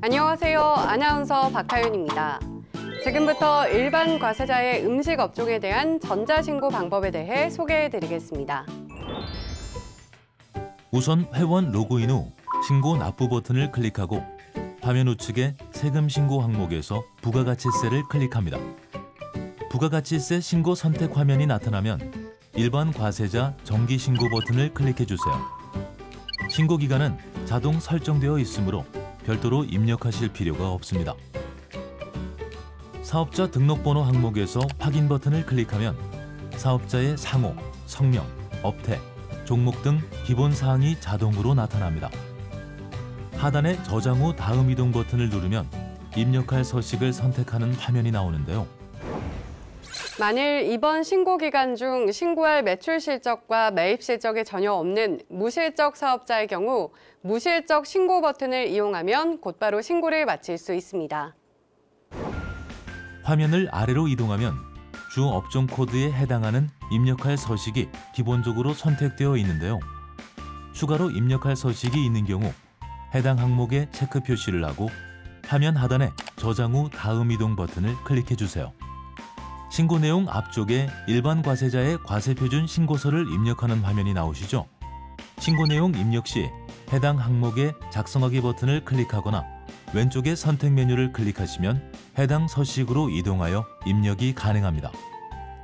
안녕하세요. 아나운서 박하윤입니다. 지금부터 일반 과세자의 음식 업종에 대한 전자신고 방법에 대해 소개해드리겠습니다. 우선 회원 로그인 후 신고 납부 버튼을 클릭하고 화면 우측에 세금 신고 항목에서 부가가치세를 클릭합니다. 부가가치세 신고 선택 화면이 나타나면 일반 과세자 정기 신고 버튼을 클릭해 주세요. 신고 기간은 자동 설정되어 있으므로 별도로 입력하실 필요가 없습니다. 사업자 등록번호 항목에서 확인 버튼을 클릭하면 사업자의 상호, 성명, 업태, 종목 등 기본 사항이 자동으로 나타납니다. 하단의 저장 후 다음 이동 버튼을 누르면 입력할 서식을 선택하는 화면이 나오는데요. 만일 이번 신고 기간 중 신고할 매출 실적과 매입 실적이 전혀 없는 무실적 사업자의 경우 무실적 신고 버튼을 이용하면 곧바로 신고를 마칠 수 있습니다. 화면을 아래로 이동하면 주 업종 코드에 해당하는 입력할 서식이 기본적으로 선택되어 있는데요. 추가로 입력할 서식이 있는 경우 해당 항목에 체크 표시를 하고 화면 하단에 저장 후 다음 이동 버튼을 클릭해 주세요. 신고 내용 앞쪽에 일반 과세자의 과세표준 신고서를 입력하는 화면이 나오시죠? 신고 내용 입력 시 해당 항목에 작성하기 버튼을 클릭하거나 왼쪽의 선택 메뉴를 클릭하시면 해당 서식으로 이동하여 입력이 가능합니다.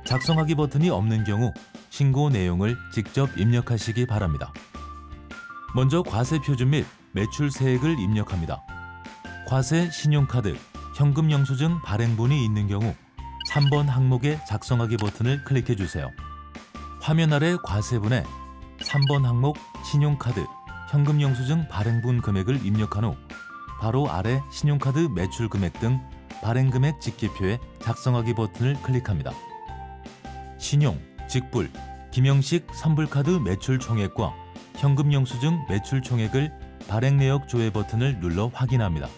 작성하기 버튼이 없는 경우 신고 내용을 직접 입력하시기 바랍니다. 먼저 과세표준 및 매출세액을 입력합니다. 과세, 신용카드, 현금 영수증 발행본이 있는 경우 3번 항목의 작성하기 버튼을 클릭해 주세요. 화면 아래 과세분에 3번 항목 신용카드, 현금 영수증 발행분 금액을 입력한 후 바로 아래 신용카드 매출 금액 등 발행 금액 직계표에 작성하기 버튼을 클릭합니다. 신용, 직불, 김영식 선불카드 매출 총액과 현금 영수증 매출 총액을 발행 내역 조회 버튼을 눌러 확인합니다.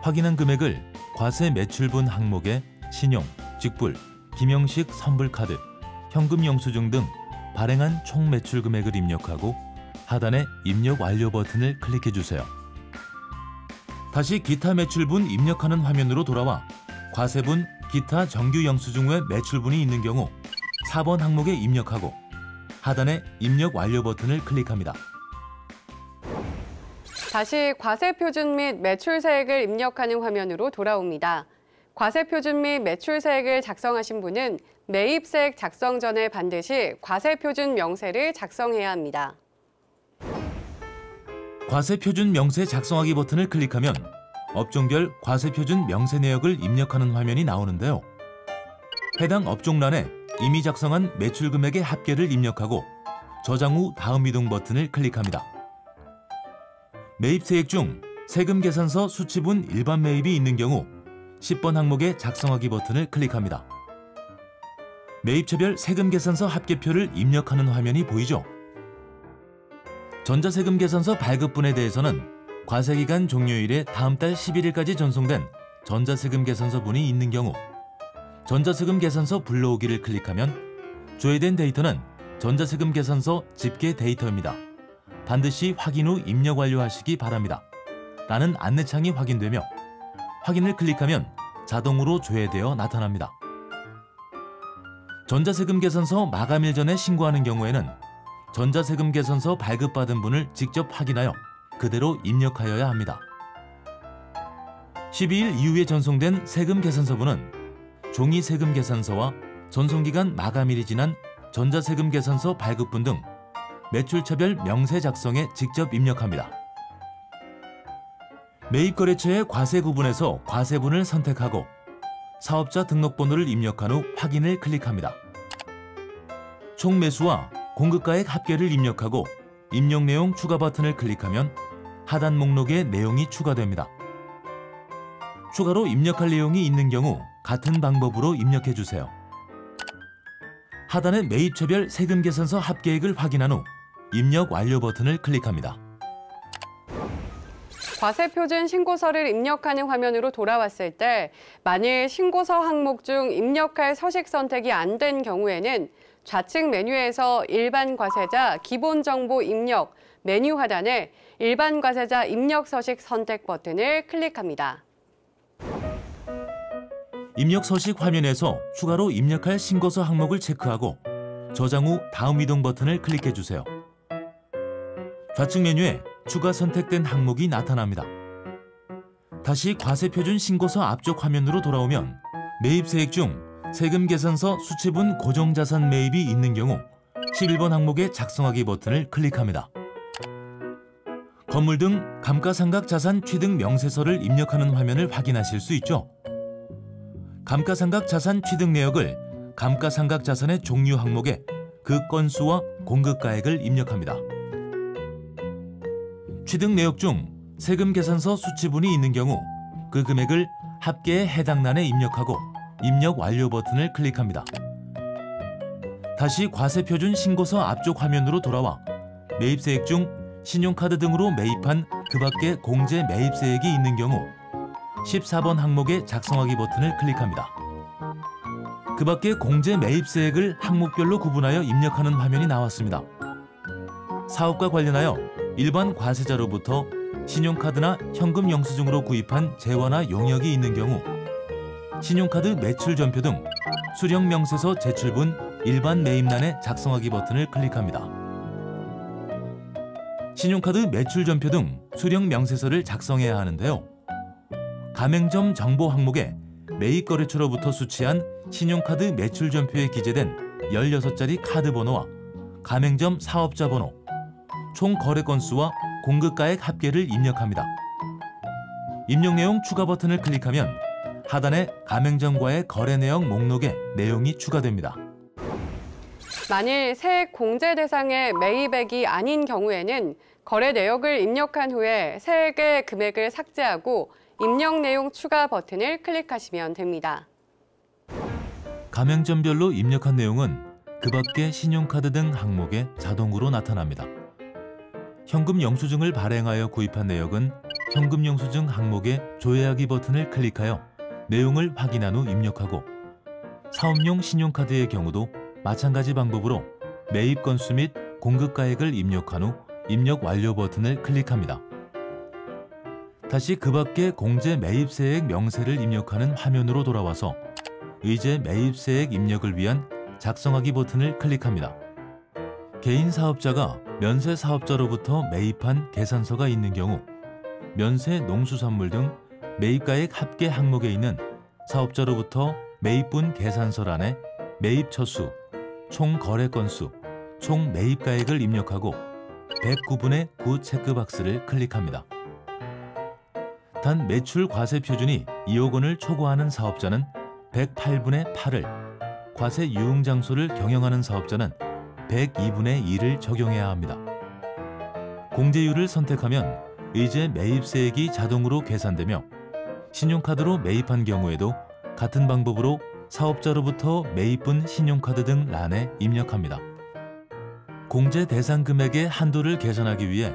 확인한 금액을 과세 매출분 항목에 신용, 직불, 김영식 선불카드, 현금 영수증 등 발행한 총 매출 금액을 입력하고 하단에 입력 완료 버튼을 클릭해 주세요. 다시 기타 매출분 입력하는 화면으로 돌아와 과세분, 기타 정규 영수증 외 매출분이 있는 경우 4번 항목에 입력하고 하단에 입력 완료 버튼을 클릭합니다. 다시 과세표준 및 매출세액을 입력하는 화면으로 돌아옵니다. 과세표준 및 매출세액을 작성하신 분은 매입세액 작성 전에 반드시 과세표준 명세를 작성해야 합니다. 과세표준 명세 작성하기 버튼을 클릭하면 업종별 과세표준 명세 내역을 입력하는 화면이 나오는데요. 해당 업종란에 이미 작성한 매출 금액의 합계를 입력하고 저장 후 다음 이동 버튼을 클릭합니다. 매입세액 중 세금 계산서 수치분 일반 매입이 있는 경우 10번 항목의 작성하기 버튼을 클릭합니다. 매입처별 세금 계산서 합계표를 입력하는 화면이 보이죠? 전자세금 계산서 발급분에 대해서는 과세기간 종료일에 다음 달 11일까지 전송된 전자세금 계산서분이 있는 경우 전자세금 계산서 불러오기를 클릭하면 조회된 데이터는 전자세금 계산서 집계 데이터입니다. 반드시 확인 후 입력 완료하시기 바랍니다. 라는 안내창이 확인되며 확인을 클릭하면 자동으로 조회되어 나타납니다. 전자세금 계산서 마감일 전에 신고하는 경우에는 전자세금 계산서 발급받은 분을 직접 확인하여 그대로 입력하여야 합니다. 12일 이후에 전송된 세금 계산서분은 종이 세금 계산서와 전송기간 마감일이 지난 전자세금 계산서 발급분 등 매출처별 명세 작성에 직접 입력합니다. 매입거래처의 과세 구분에서 과세분을 선택하고 사업자 등록번호를 입력한 후 확인을 클릭합니다. 총 매수와 공급가액 합계를 입력하고 입력 내용 추가 버튼을 클릭하면 하단 목록에 내용이 추가됩니다. 추가로 입력할 내용이 있는 경우 같은 방법으로 입력해 주세요. 하단의 매입처별 세금 계산서 합계액을 확인한 후 입력 완료 버튼을 클릭합니다. 과세표준 신고서를 입력하는 화면으로 돌아왔을 때 만일 신고서 항목 중 입력할 서식 선택이 안 된 경우에는 좌측 메뉴에서 일반 과세자 기본 정보 입력 메뉴 하단에 일반 과세자 입력 서식 선택 버튼을 클릭합니다. 입력 서식 화면에서 추가로 입력할 신고서 항목을 체크하고 저장 후 다음 이동 버튼을 클릭해 주세요. 좌측 메뉴에 추가 선택된 항목이 나타납니다. 다시 과세표준 신고서 앞쪽 화면으로 돌아오면 매입세액 중 세금 계산서 수치분 고정자산 매입이 있는 경우 11번 항목의 작성하기 버튼을 클릭합니다. 건물 등 감가상각 자산 취득 명세서를 입력하는 화면을 확인하실 수 있죠. 감가상각 자산 취득 내역을 감가상각 자산의 종류 항목에 그 건수와 공급가액을 입력합니다. 취득 내역 중 세금 계산서 수치분이 있는 경우 그 금액을 합계의 해당 란에 입력하고 입력 완료 버튼을 클릭합니다. 다시 과세표준 신고서 앞쪽 화면으로 돌아와 매입세액 중 신용카드 등으로 매입한 그 밖에 공제 매입세액이 있는 경우 14번 항목의 작성하기 버튼을 클릭합니다. 그 밖에 공제 매입세액을 항목별로 구분하여 입력하는 화면이 나왔습니다. 사업과 관련하여 일반 과세자로부터 신용카드나 현금 영수증으로 구입한 재화나 용역이 있는 경우 신용카드 매출 전표 등 수령 명세서 제출분 일반 매입란에 작성하기 버튼을 클릭합니다. 신용카드 매출 전표 등 수령 명세서를 작성해야 하는데요. 가맹점 정보 항목에 매입거래처로부터 수취한 신용카드 매출 전표에 기재된 16자리 카드 번호와 가맹점 사업자 번호, 총 거래 건수와 공급가액 합계를 입력합니다. 입력 내용 추가 버튼을 클릭하면 하단에 가맹점과의 거래 내역 목록에 내용이 추가됩니다. 만일 세액 공제 대상의 매입액이 아닌 경우에는 거래 내역을 입력한 후에 세액의 금액을 삭제하고 입력 내용 추가 버튼을 클릭하시면 됩니다. 가맹점별로 입력한 내용은 그 밖의 신용카드 등 항목에 자동으로 나타납니다. 현금 영수증을 발행하여 구입한 내역은 현금 영수증 항목의 조회하기 버튼을 클릭하여 내용을 확인한 후 입력하고 사업용 신용카드의 경우도 마찬가지 방법으로 매입 건수 및 공급가액을 입력한 후 입력 완료 버튼을 클릭합니다. 다시 그 밖의 공제 매입세액 명세를 입력하는 화면으로 돌아와서 의제 매입세액 입력을 위한 작성하기 버튼을 클릭합니다. 개인 사업자가 면세 사업자로부터 매입한 계산서가 있는 경우 면세 농수산물 등 매입가액 합계 항목에 있는 사업자로부터 매입분 계산서란에 매입 처수, 총 거래 건수, 총 매입가액을 입력하고 109분의 9 체크박스를 클릭합니다. 단 매출 과세 표준이 2억 원을 초과하는 사업자는 108분의 8을, 과세 유흥 장소를 경영하는 사업자는 102분의 2를 적용해야 합니다. 공제율을 선택하면 의제 매입세액이 자동으로 계산되며 신용카드로 매입한 경우에도 같은 방법으로 사업자로부터 매입분 신용카드 등 란에 입력합니다. 공제 대상 금액의 한도를 계산하기 위해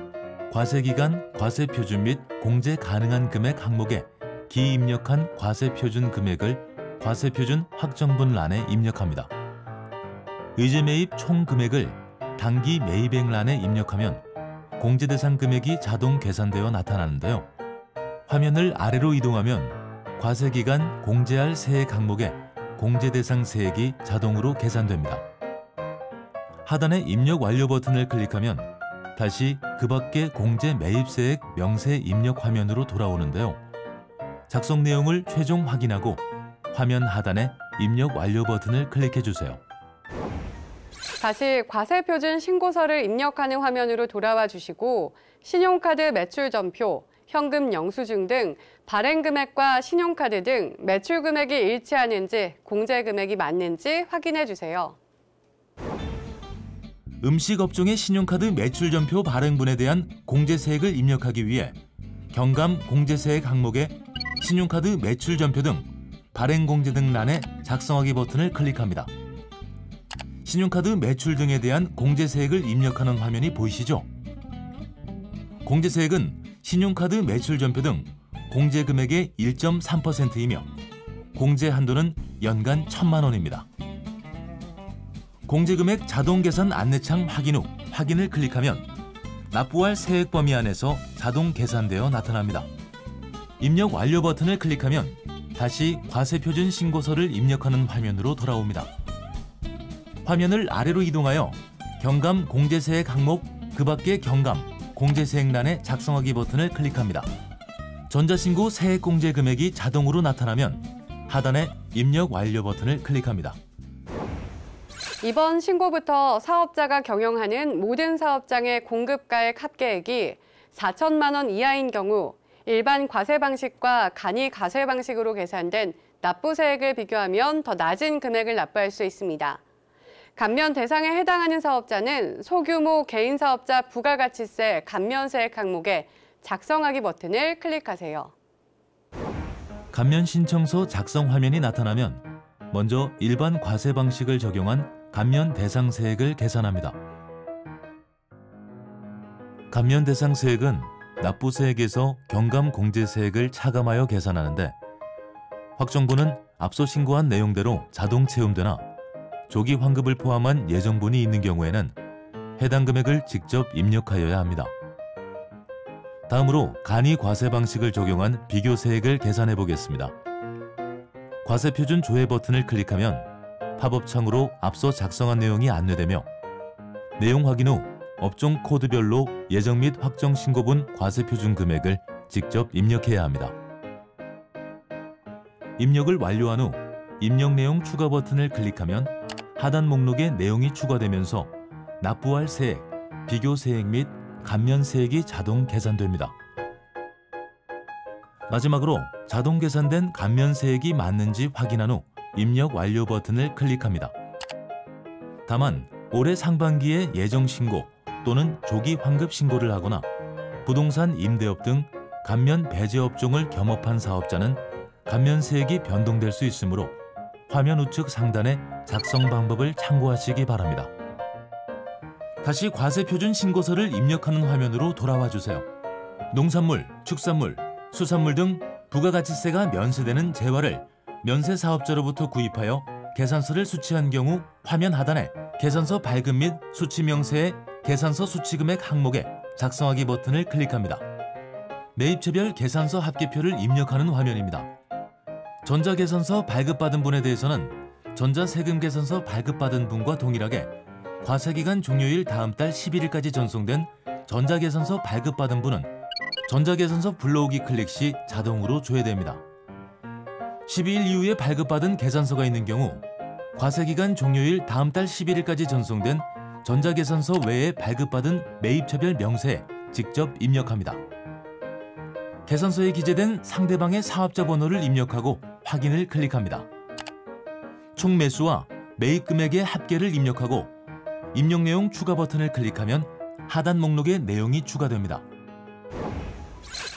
과세기간 과세표준 및 공제 가능한 금액 항목에 기입력한 과세표준 금액을 과세표준 확정분 란에 입력합니다. 의제 매입 총 금액을 단기 매입액 란에 입력하면 공제 대상 금액이 자동 계산되어 나타나는데요. 화면을 아래로 이동하면 과세기간 공제할 세액 항목에 공제 대상 세액이 자동으로 계산됩니다. 하단에 입력 완료 버튼을 클릭하면 다시 그 밖의 공제 매입세액 명세 입력 화면으로 돌아오는데요. 작성 내용을 최종 확인하고 화면 하단에 입력 완료 버튼을 클릭해 주세요. 다시 과세표준 신고서를 입력하는 화면으로 돌아와 주시고 신용카드 매출 전표, 현금 영수증 등 발행 금액과 신용카드 등 매출 금액이 일치하는지 공제 금액이 맞는지 확인해 주세요. 음식업종의 신용카드 매출 전표 발행분에 대한 공제세액을 입력하기 위해 경감 공제세액 항목에 신용카드 매출 전표 등 발행공제 등 란에 작성하기 버튼을 클릭합니다. 신용카드 매출 등에 대한 공제세액을 입력하는 화면이 보이시죠? 공제세액은 신용카드 매출 전표 등 공제 금액의 1.3%이며 공제 한도는 연간 1,000만 원입니다. 공제금액 자동 계산 안내창 확인 후 확인을 클릭하면 납부할 세액 범위 안에서 자동 계산되어 나타납니다. 입력 완료 버튼을 클릭하면 다시 과세표준 신고서를 입력하는 화면으로 돌아옵니다. 화면을 아래로 이동하여 경감 공제세액 항목 그 밖의 경감 공제세액란에 작성하기 버튼을 클릭합니다. 전자신고 세액 공제 금액이 자동으로 나타나면 하단에 입력 완료 버튼을 클릭합니다. 이번 신고부터 사업자가 경영하는 모든 사업장의 공급가액 합계액이 4천만 원 이하인 경우 일반 과세 방식과 간이 과세 방식으로 계산된 납부세액을 비교하면 더 낮은 금액을 납부할 수 있습니다. 감면 대상에 해당하는 사업자는 소규모 개인사업자 부가가치세 감면세액 항목에 작성하기 버튼을 클릭하세요. 감면 신청서 작성 화면이 나타나면 먼저 일반 과세 방식을 적용한 감면 대상 세액을 계산합니다. 감면 대상 세액은 납부세액에서 경감 공제세액을 차감하여 계산하는데 확정분은 앞서 신고한 내용대로 자동 채움되나 조기 환급을 포함한 예정분이 있는 경우에는 해당 금액을 직접 입력하여야 합니다. 다음으로 간이 과세 방식을 적용한 비교세액을 계산해 보겠습니다. 과세표준 조회 버튼을 클릭하면 팝업 창으로 앞서 작성한 내용이 안내되며 내용 확인 후 업종 코드별로 예정 및 확정 신고분 과세표준 금액을 직접 입력해야 합니다. 입력을 완료한 후 입력 내용 추가 버튼을 클릭하면 하단 목록에 내용이 추가되면서 납부할 세액, 비교세액 및 감면세액이 자동 계산됩니다. 마지막으로 자동 계산된 감면세액이 맞는지 확인한 후 입력 완료 버튼을 클릭합니다. 다만 올해 상반기에 예정 신고 또는 조기 환급 신고를 하거나 부동산 임대업 등 감면 배제 업종을 겸업한 사업자는 감면세액이 변동될 수 있으므로 화면 우측 상단의 작성 방법을 참고하시기 바랍니다. 다시 과세표준 신고서를 입력하는 화면으로 돌아와 주세요. 농산물, 축산물, 수산물 등 부가가치세가 면세되는 재화를 면세 사업자로부터 구입하여 계산서를 수취한 경우 화면 하단에 계산서 발급 및 수취 명세의 계산서 수취금액 항목에 작성하기 버튼을 클릭합니다. 매입처별 계산서 합계표를 입력하는 화면입니다. 전자계산서 발급받은 분에 대해서는 전자세금 계산서 발급받은 분과 동일하게 과세기간 종료일 다음 달 11일까지 전송된 전자계산서 발급받은 분은 전자계산서 불러오기 클릭 시 자동으로 조회됩니다. 12일 이후에 발급받은 계산서가 있는 경우 과세기간 종료일 다음 달 11일까지 전송된 전자계산서 외에 발급받은 매입처별 명세에 직접 입력합니다. 계산서에 기재된 상대방의 사업자 번호를 입력하고 확인을 클릭합니다. 총 매수와 매입 금액의 합계를 입력하고 입력 내용 추가 버튼을 클릭하면 하단 목록에 내용이 추가됩니다.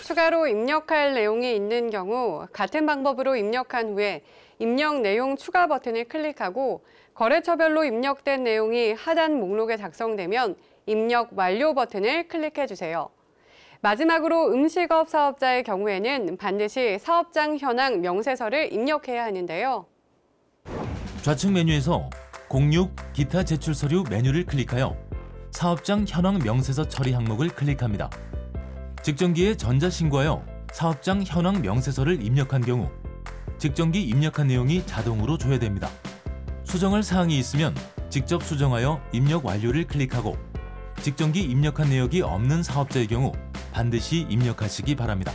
추가로 입력할 내용이 있는 경우 같은 방법으로 입력한 후에 입력 내용 추가 버튼을 클릭하고 거래처별로 입력된 내용이 하단 목록에 작성되면 입력 완료 버튼을 클릭해 주세요. 마지막으로 음식업 사업자의 경우에는 반드시 사업장 현황 명세서를 입력해야 하는데요. 좌측 메뉴에서 06 기타 제출 서류 메뉴를 클릭하여 사업장 현황 명세서 처리 항목을 클릭합니다. 직전기에 전자신고하여 사업장 현황 명세서를 입력한 경우 직전기 입력한 내용이 자동으로 조회됩니다. 수정할 사항이 있으면 직접 수정하여 입력 완료를 클릭하고 직전기 입력한 내역이 없는 사업자의 경우 반드시 입력하시기 바랍니다.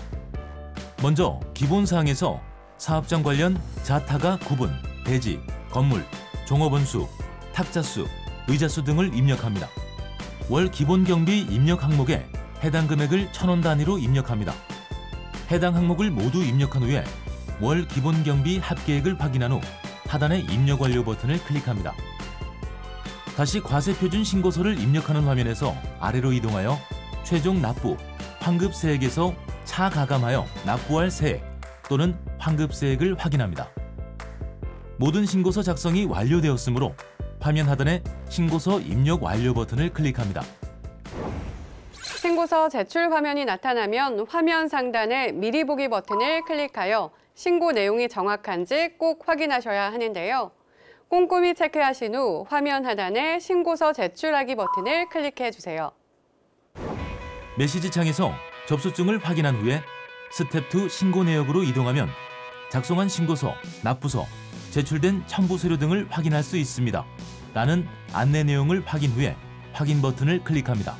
먼저 기본사항에서 사업장 관련 자타가 구분, 대지, 건물, 종업원수, 탁자수, 의자수 등을 입력합니다. 월 기본경비 입력 항목에 해당 금액을 1,000원 단위로 입력합니다. 해당 항목을 모두 입력한 후에 월 기본경비 합계액을 확인한 후 하단의 입력 완료 버튼을 클릭합니다. 다시 과세표준 신고서를 입력하는 화면에서 아래로 이동하여 최종 납부, 환급세액에서 차가감하여 납부할 세액 또는 환급세액을 확인합니다. 모든 신고서 작성이 완료되었으므로 화면 하단에 신고서 입력 완료 버튼을 클릭합니다. 신고서 제출 화면이 나타나면 화면 상단에 미리 보기 버튼을 클릭하여 신고 내용이 정확한지 꼭 확인하셔야 하는데요. 꼼꼼히 체크하신 후 화면 하단의 신고서 제출하기 버튼을 클릭해 주세요. 메시지 창에서 접수증을 확인한 후에 스텝 2 신고 내역으로 이동하면 작성한 신고서, 납부서, 제출된 첨부 서류 등을 확인할 수 있습니다. 라는 안내 내용을 확인 후에 확인 버튼을 클릭합니다.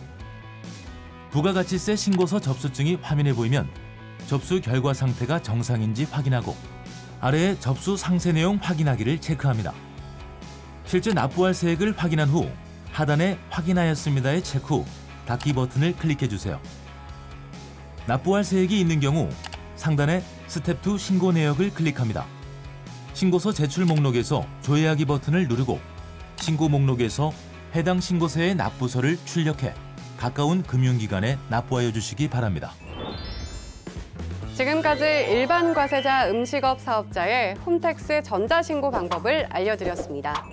부가가치세 신고서 접수증이 화면에 보이면 접수 결과 상태가 정상인지 확인하고 아래의 접수 상세 내용 확인하기를 체크합니다. 실제 납부할 세액을 확인한 후 하단에 확인하였습니다의 체크 후 닫기 버튼을 클릭해 주세요. 납부할 세액이 있는 경우 상단의 스텝 2 신고 내역을 클릭합니다. 신고서 제출 목록에서 조회하기 버튼을 누르고 신고 목록에서 해당 신고서의 납부서를 출력해 가까운 금융기관에 납부하여 주시기 바랍니다. 지금까지 일반 과세자 음식업 사업자의 홈택스 전자신고 방법을 알려드렸습니다.